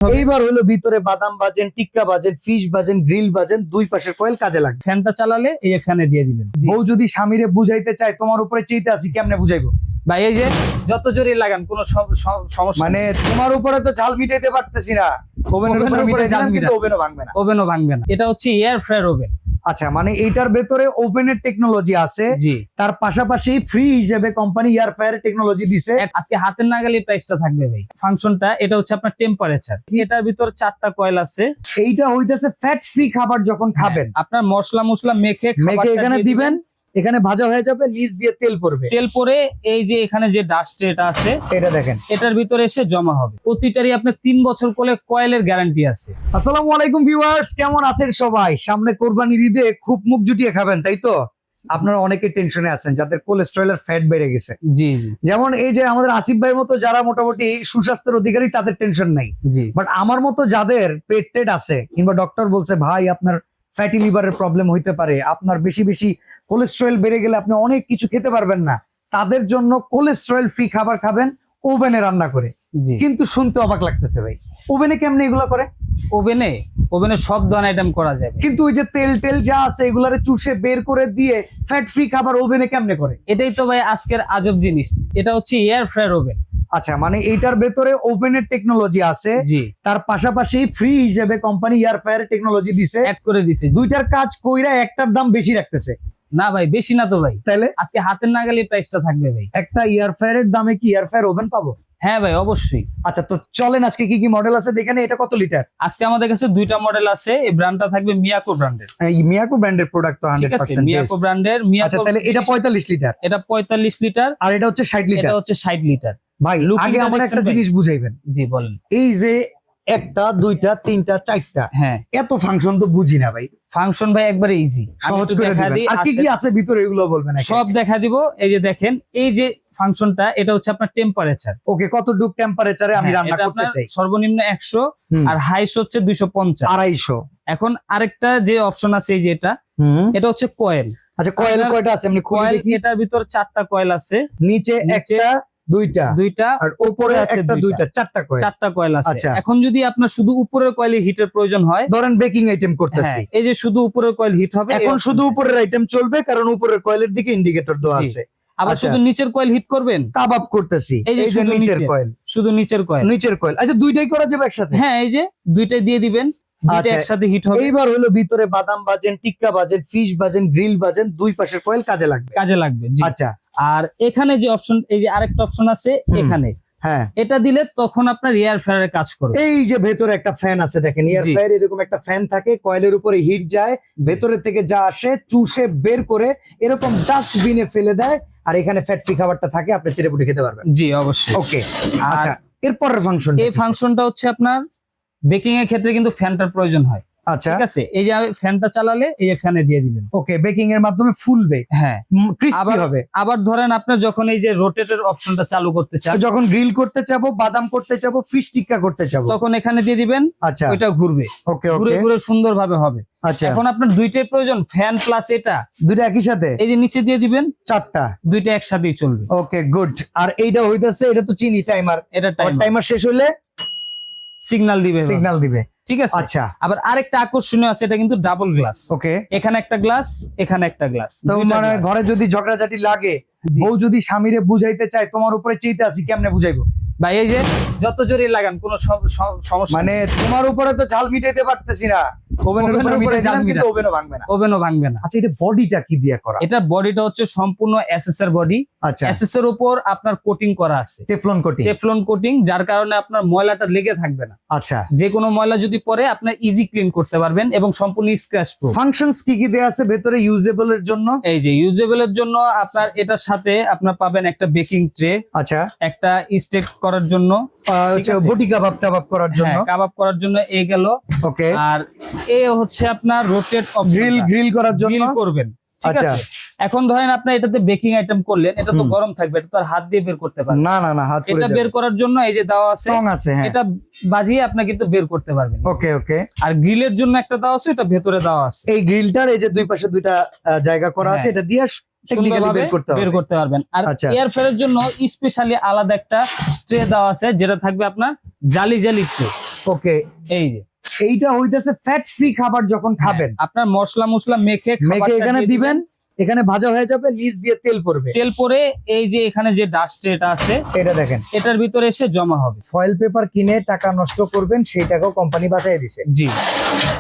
এইবার হলো ভিতরে বাদাম বাজেন, টিক্কা বাজেন, ফিশ বাজেন, গ্রিল বাজেন, দুই পাশের কয়েল কাজে লাগবে। ফ্যানটা চালালে এই যে ফ্যানে দিয়ে দিলেন। বউ যদি স্বামীরে বুঝাইতে চায় তোমার উপরে চেইতে আসি, কেমনে বুঝাইবো? ভাই এই যে যত জোরে লাগান কোনো সমস্যা মানে তোমার উপরে তো ঝাল মিটাইতে পারতেছি না, ওভেনের উপরে মিটাই দিলাম কিন্তু ওভেনও ভাঙবে না। ওভেনও ভাঙবে না। এটা হচ্ছে এয়ার ফ্রায়ার ওভেন। আচ্ছা, মানে এইটার ভেতরে ওভেনের টেকনোলজি আছে, জি। তার পাশাপাশি ফ্রি হিসেবে কোম্পানি এয়ার ফ্রায়ার টেকনোলজি দিছে। আজকে হাতের নাগালে প্রাইসটা থাকবে ভাই। ফাংশনটা এটা হচ্ছে আপনার টেম্পারেচার। এটার ভিতর 4টা কয়েল আছে। এইটা হইতেছে ফ্যাট ফ্রি খাবার যখন খাবেন, আপনার মশলা মেখে এখানে দিবেন, এখানে ভাজা হয়ে যাবে, নিচ দিয়ে তেল পড়বে। তেল পরে এই যে এখানে যে ডাস্ট এটা আছে, এটা দেখেন, এটার ভিতরে এসে জমা হবে। প্রতিটারই আপনার 3 বছর কয়েলের গ্যারান্টি আছে। আসসালামু আলাইকুম ভিউয়ার্স, কেমন আছেন সবাই? সামনে কোরবানির ঈদে খুব মুখ জুটিয়ে খাবেন, তাই তো? আপনারা অনেকে টেনশনে আছেন যাদের কোলেস্টেরলের ফ্যাট বেড়ে গেছে। জি জি। যেমন এই যে আমাদের আসিফ ভাইয়ের মতো যারা মোটামুটি সুস্বাস্থ্যের অধিকারী, তাদের টেনশন নাই। জি। বাট আমার মতো যাদের পেট টেট আছে, কিংবা ডক্টর বলছে ভাই আপনার ফ্যাটি লিভারের প্রবলেম হইতে পারে, আপনার বেশি বেশি কোলেস্টেরল বেড়ে গেলে আপনি অনেক কিছু খেতে পারবেন না, তাদের জন্য কোলেস্টেরল ফ্রি খাবার খাবেন ওভেনে রান্না করে। জি। কিন্তু শুনতে অবাক লাগতেছে ভাই, ওভেনে কেমনে এগুলো করে? ওভেনে সব ধরনের আইটেম করা যাবে। কিন্তু ওই যে তেল যা আছে এগুলারে চুষে বের করে দিয়ে ফ্যাট ফ্রি খাবার ওভেনে কেমনে করে? এটাই তো ভাই আজকের আজব জিনিস। এটা হচ্ছে এয়ার ফ্রায়ার ওভেন। আচ্ছা, মানে এইটার ভেতরে ওভেনের টেকনোলজি আছে, জি। তার পাশাপাশি ফ্রি হিসেবে কোম্পানি এয়ার ফ্রায়ার টেকনোলজি দিছে, অ্যাড করে দিছে। দুইটার কাজ কইরা একটার দাম বেশি রাখতেছে। না ভাই, বেশি না তো ভাই। তাহলে আজকে হাতের নাগালে প্রাইসটা থাকবে ভাই। একটা এয়ার ফ্রায়ারের দামে কি এয়ার ফ্রায়ার ওভেন পাবো? হ্যাঁ ভাই, অবশ্যই। আচ্ছা, তো চলেন আজকে কি কি মডেল আছে দেখেন। এটা কত লিটার? আজকে আমাদের কাছে 2টা মডেল আছে। এই ব্র্যান্ডটা থাকবে মিয়াকো ব্র্যান্ডের। এই মিয়াকো ব্র্যান্ডের প্রোডাক্ট তো ঠিক আছে, 100% মিয়াকো ব্র্যান্ডের। আচ্ছা, তাহলে এটা 45 লিটার, এটা 45 লিটার, আর এটা হচ্ছে 60 লিটার। এটা হচ্ছে 60 লিটার। ভাই আগে আমার একটা জিনিস বুঝাইবেন। জি বলেন। এই যে একটা, দুইটা, তিনটা, চারটা, হ্যাঁ, এত ফাংশন তো বুঝি না ভাই। ফাংশন ভাই একবারে ইজি, সহজ করে দিবেন। আর কি কি আছে ভিতরে এগুলো বলবেন। সব দেখা দিব। এই যে দেখেন, এই যে ফাংশনটা, এটা হচ্ছে আপনার টেম্পারেচার। ওকে, কতটুকু টেম্পারেচারে আমি রান্না করতে চাই? সর্বনিম্ন 100 আর হাইস হচ্ছে 250, 250। এখন আরেকটা যে অপশন আছে, এই যে এটা হচ্ছে কয়েল। আচ্ছা, কয়েল কয়টা আছে? আমি খুলে দেখি। এটার ভিতর 4টা কয়েল আছে। নিচে একটা, দুইটা, আর উপরে একটা, দুইটা, 4টা কয়েল। 4টা কয়েল আছে। আচ্ছা, এখন যদি আপনার শুধু উপরের কয়েলে হিটের প্রয়োজন হয়, ধরেন বেকিং আইটেম করতেছি, এই যে শুধু উপরের কয়েল হিট হবে, এখন শুধু উপরের আইটেম চলবে, কারণ উপরের কয়েলের দিকে ইন্ডিকেটর দেওয়া আছে। আবার শুধু নিচের কয়েল হিট করবেন, কাবাব করতেছি, এই যে নিচের কয়েল, শুধু নিচের কয়েল। আচ্ছা, দুইটাই করা যাবে একসাথে? হ্যাঁ, এই যে দুইটাই দিয়ে দিবেন, দুইটা একসাথে হিট হবে। এইবার হলো ভিতরে বাদাম বাজেন, টিক্কা বাজেন, ফিশ বাজেন, গ্রিল বাজেন, দুই পাশের কয়েল কাজে লাগবে। জি। আচ্ছা, আর এখানে যে অপশন, এই যে আরেকটা অপশন আছে এখানে, হ্যাঁ, এটা দিলে তখন আপনার এয়ার ফ্রায়ারের কাজ করবে। এই যে ভেতরে একটা ফ্যান আছে দেখেন, এয়ার ফ্রায়ার এরকম একটা ফ্যান থাকে, কয়েলের উপরে হিট যায়, ভেতরে থেকে যা আসে চুষে বের করে এরকম ডাস্টবিনে ফেলে দেয়, আর এখানে ফ্যাট ফ্রি খাবারটা থাকে, আপনি চেটেপুটে খেতে পারবেন। জি, অবশ্যই। ওকে, আচ্ছা, এরপরের ফাংশন, এই ফাংশনটা হচ্ছে আপনার বেকিং এর ক্ষেত্রে কিন্তু ফ্যানটার প্রয়োজন হয়। আচ্ছা, ঠিক আছে, এই যে ফ্যানটা চালালে এই যে ফ্যানে দিয়ে দিলেন। ওকে, বেকিং এর মাধ্যমে ফুলবে, হ্যাঁ, ক্রিস্পি হবে। আবার ধরেন আপনার যখন এই যে রোটেটের অপশনটা চালু করতে চান, যখন গ্রিল করতে চাবো, বাদাম করতে চাবো, ফিশ টিক্কা করতে চাবো, তখন এখানে দিয়ে দিবেন। আচ্ছা, ওইটা ঘুরবে, ওকে, ঘুরে সুন্দরভাবে হবে। আচ্ছা, এখন আপনার দুইটাই প্রয়োজন, ফ্যান প্লাস এটা, দুইটা একই সাথে, এই যে নিচে দিয়ে দিবেন, 4টা, দুইটা একসাথেই চলবে। ওকে, গুড। আর এইটা হইতাছে, এটা তো চিনি টাইমার, এটা টাইমার শেষ হইলে সিগন্যাল দিবে। ঠিক আছে। আচ্ছা, আবার আরেকটা আকর্ষণীয় আছে, এটা কিন্তু ডাবল গ্লাস। ওকে, এখানে একটা গ্লাস, এখানে একটা গ্লাস। তো মানে ঘরে যদি ঝগড়াঝাটি লাগে, বউ যদি স্বামীরে বুঝাইতে চায় তোমার উপরে চেইতে আসি, কেমনে বুঝাইবো? ভাই এই যে যত জোরে লাগান কোনো সমস্যা, মানে তোমার উপরে তো ঝাল মিটাইতে পারতেছি না, ওভেনের উপরে মিটাই দিলাম কিন্তু ওভেনও ভাঙবে না। আচ্ছা, এটা বডিটা কি দিয়ে করা? এটা বডিটা হচ্ছে সম্পূর্ণ এসএসআর বডি। আচ্ছা, এসএসআর উপর আপনার কোটিং করা আছে, টেফলন কোটিং, যার কারণে আপনার ময়লাটা লেগে থাকবে না। আচ্ছা, যে কোনো ময়লা যদি পড়ে আপনার ইজি ক্লিন করতে পারবেন, এবং সম্পূর্ণ স্ক্র্যাচ প্রুফ। ফাংশনস কি দেয়া আছে ভেতরে ইউজেবল এর জন্য? এই যে ইউজেবল এর জন্য আপনার এটার সাথে আপনার পাবেন একটা বেকিং ট্রে, আচ্ছা, একটা স্টেক করার জন্য, বডি কাবাব টাবাব করার জন্য, কাবাব করার জন্য এই গেল। ওকে, আর এ হচ্ছে আপনার রোটেট গ্রিল করার জন্য করবেন। ঠিক আচ্ছা, আছে। এখন ধরেন আপনি এটাতে বেকিং আইটেম করলেন, এটা তো গরম থাকবে, এটা তো আর হাত দিয়ে বের করতে পারবেন না, হাত এটা বের করার জন্য এই যে দেওয়া আছে, হ্যাঁ, এটা বাজিয়ে আপনি কিন্তু বের করতে পারবেন। ওকে। আর গ্রিলের জন্য একটা দেওয়া আছে, এটা ভেতরে দেওয়া আছে। এই গ্রিলটার এই যে দুই পাশে দুইটা জায়গা করা আছে, এটা দিয়ে সুন্দরভাবে বের করতে পারবেন। আর এয়ার ফ্রায়ারের জন্য স্পেশালি আলাদা একটা ট্রে দেওয়া আছে, যেটা থাকবে আপনার জালি ট্রে। ওকে, এই যে এইটা হইতেছে ফ্যাট ফ্রি খাবার যখন খাবেন আপনার মশলা মেখে মেখে খাবারটা এখানে দিয়ে দিবেন, এখানে ভাজা হয়ে যাবে, নিচ দিয়ে তেল পড়বে, তেল পরে এই যে এখানে যে ডাস্ট এটা আছে এটা দেখেন এটার ভিতরে এসে জমা হবে। ফয়েল পেপার কিনে টাকা নষ্ট করবেন, সেই টাকাও কোম্পানি বাঁচাই দিছে। জি,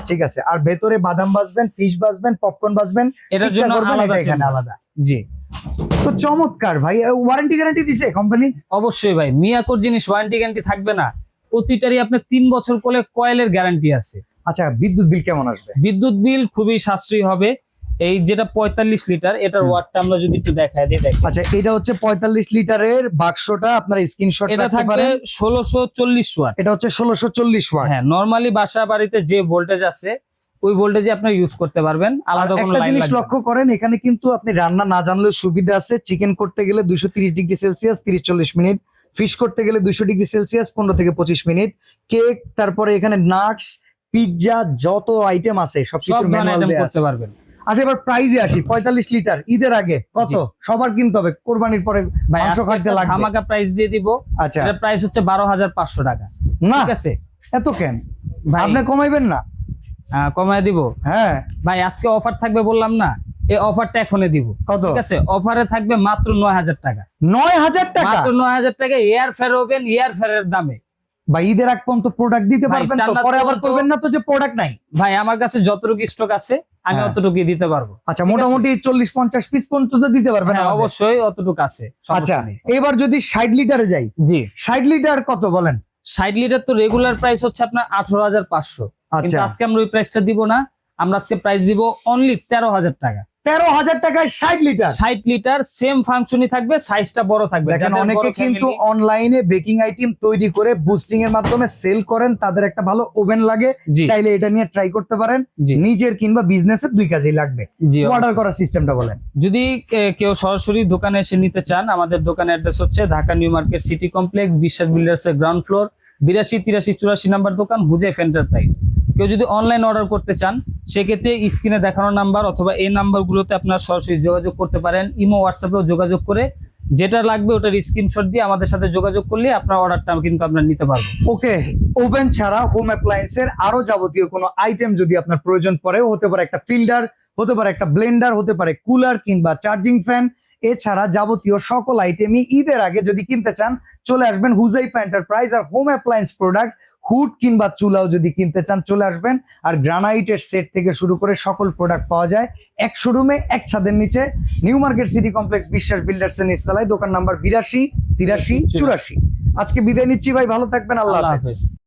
ঠিক আছে, আর ভেতরে বাদাম ভাজবেন, ফিশ ভাজবেন, পপকর্ন ভাজবেন, এটার টিক্কা জন্য করবেন, আলাদা এটা এখানে চুলা। আলাদা। জি তো চমৎকার ভাই, ওয়ারেন্টি গ্যারান্টি দিছে কোম্পানি? অবশ্যই ভাই, মিয়াকোর জিনিস ওয়ারেন্টি গ্যারান্টি থাকবে না? প্রতিটারই আপনার 3 বছর করে কয়েলের গ্যারান্টি আছে। আচ্ছা, বিদ্যুৎ বিল কেমন আসবে? বিদ্যুৎ বিল খুবই সাশ্রয়ী হবে। এই যেটা 45 লিটার, এটার ওয়াটটা আমরা যদি একটু দেখায় দিই, দেখেন আচ্ছা, এটা হচ্ছে 45 লিটারের বাক্সটা, আপনার স্ক্রিনশট এটা রাখতে থাকবে পারেন। 1640 ওয়াট। এটা হচ্ছে 1640 ওয়াট। হ্যাঁ, নরমালি বাসা বাড়িতে যে ভোল্টেজ আছে ওই ভোল্টেজে আপনি ইউজ করতে পারবেন, আর আলাদা কোনো একটা লাইন জিনিস লাগবে না। লক্ষ্য করেন, এখানে কিন্তু আপনি রান্না না জানলেও সুবিধা আছে। চিকেন করতে গেলে 230 ডিগ্রি সেলসিয়াস 30-40 মিনিট, ফিশ করতে গেলে 200 ডিগ্রি সেলসিয়াস 15 থেকে 25 মিনিট, কেক, তারপরে এখানে নাটস, পিৎজা, যত আইটেম আছে সব সবকিছু ধরনের ম্যানুয়াল আইটেম দেয়া করতে আছে। পারবেন। আচ্ছা, এবার প্রাইজে আসি। 45 লিটার ঈদের আগে কত? জি। সবার কিনতে হবে, কোরবানির পরে ভাই মাংস আজকে খাইতে একটা লাগবে। ধামাকা প্রাইস দিয়ে দিব। আচ্ছা, এটার প্রাইস হচ্ছে 12,500 টাকা। না ঠিক আছে এত কেন ভাই, আপনি কমাইবেন না? কমায় দিব হ্যাঁ, ভাই। আজকে অফার থাকবে বললাম না, এই অফারটা এখনই দিব। কত? ঠিক আছে, অফারে থাকবে মাত্র 9,000 টাকা। 9000 টাকা? মাত্র 9,000 টাকা এয়ার ফেয়ার ওভেন, এয়ার ফেয়ারের দামে। ভাই ঈদের আগ পর্যন্ত প্রোডাক্ট দিতে ভাই, পারবেন তো? চান্নাত পরে আবার তো- করবেন না তো যে প্রোডাক্ট নাই। ভাই আমার কাছে যতটুকু স্টক আছে আমি হ্যাঁ। অতটুকুই দিতে পারবো। আচ্ছা, ঠিক আছে? মোটামুটি 40-50 পিস পর্যন্ত তো দিতে পারবেন হ্যাঁ, আমাদের? অবশ্যই অতটুকু আছে, সমস্যা আচ্ছা, নেই। এবার যদি 60 লিটারে যাই, জি, 60 লিটার কত বলেন? 60 লিটার তো রেগুলার প্রাইস হচ্ছে আপনার 18,500, কিন্তু আচ্ছা, আজকে আমরা ওই প্রাইসটা দিব না। আমরা আজকে প্রাইস দিব অনলি 13,000 টাকা। 13,000 টাকায় 60 লিটার। 60 লিটার সেম ফাংশনই থাকবে, সাইজটা বড় থাকবে। দেখেন, যাদের অনেকে বড় কিন্তু family- অনলাইনে বেকিং আইটেম তৈরি করে বুস্টিং এর মাধ্যমে সেল করেন, তাদের একটা ভালো ওভেন লাগে, জি চাইলে এটা নিয়ে ট্রাই করতে পারেন। জি নিজের কিংবা বিজনেসের দুই কাজেই লাগবে। জি অর্ডার অবশ্যই। করার সিস্টেমটা বলেন। যদি কেউ সরাসরি দোকানে এসে নিতে চান, আমাদের দোকানের অ্যাড্রেস হচ্ছে Dhaka new market city complex, বিশ্বাস বিল্ডার্স এর গ্রাউন্ড ফ্লোর, 82, 83, 84 নাম্বার দোকান, হুজাইফ এন্টারপ্রাইজ। কেউ যদি অনলাইন অর্ডার করতে চান, সেক্ষেত্রে স্ক্রিনে দেখানো নাম্বার অথবা এই নাম্বারগুলোতে আপনারা সরাসরি যোগাযোগ করতে পারেন। ইমো, হোয়াটসঅ্যাপেও যোগাযোগ করে যেটা লাগবে ওটার স্ক্রিনশট দিয়ে আমাদের সাথে যোগাযোগ করলে আপনার অর্ডারটা কিন্তু আপনারা নিতে পারবেন। ওকে, ওভেন ছাড়া হোম অ্যাপ্লায়েন্সের আরো যাবতীয় কোনো আইটেম যদি আপনার প্রয়োজন পড়ে, হতে পারে একটা ফিল্টার, হতে পারে একটা ব্লেন্ডার, হতে পারে কুলার কিংবা চার্জিং ফ্যান, এছাড়া যাবতীয় সকল আইটেমই ঈদের আগে যদি কিনতে চান, চলে আসবেন হুজাইফা এন্টারপ্রাইজ। আর হোম অ্যাপ্লায়েন্স প্রোডাক্ট, হুড কিংবা চুলাও যদি কিনতে চান, চলে আসবেন। আর গ্রানাইটের সেট থেকে শুরু করে সকল প্রোডাক্ট পাওয়া যায় এক শোরুমে, এক ছাদের নিচে, নিউ মার্কেট সিটি কমপ্লেক্স, বিশ্বাস বিল্ডার্স এর নিচতলায়, দোকান নাম্বার 82, 83, 84। আজকে বিদায় নিচ্ছি ভাই, ভালো থাকবেন, আল্লাহ আল্লাহ হাফেজ। হাফেজ।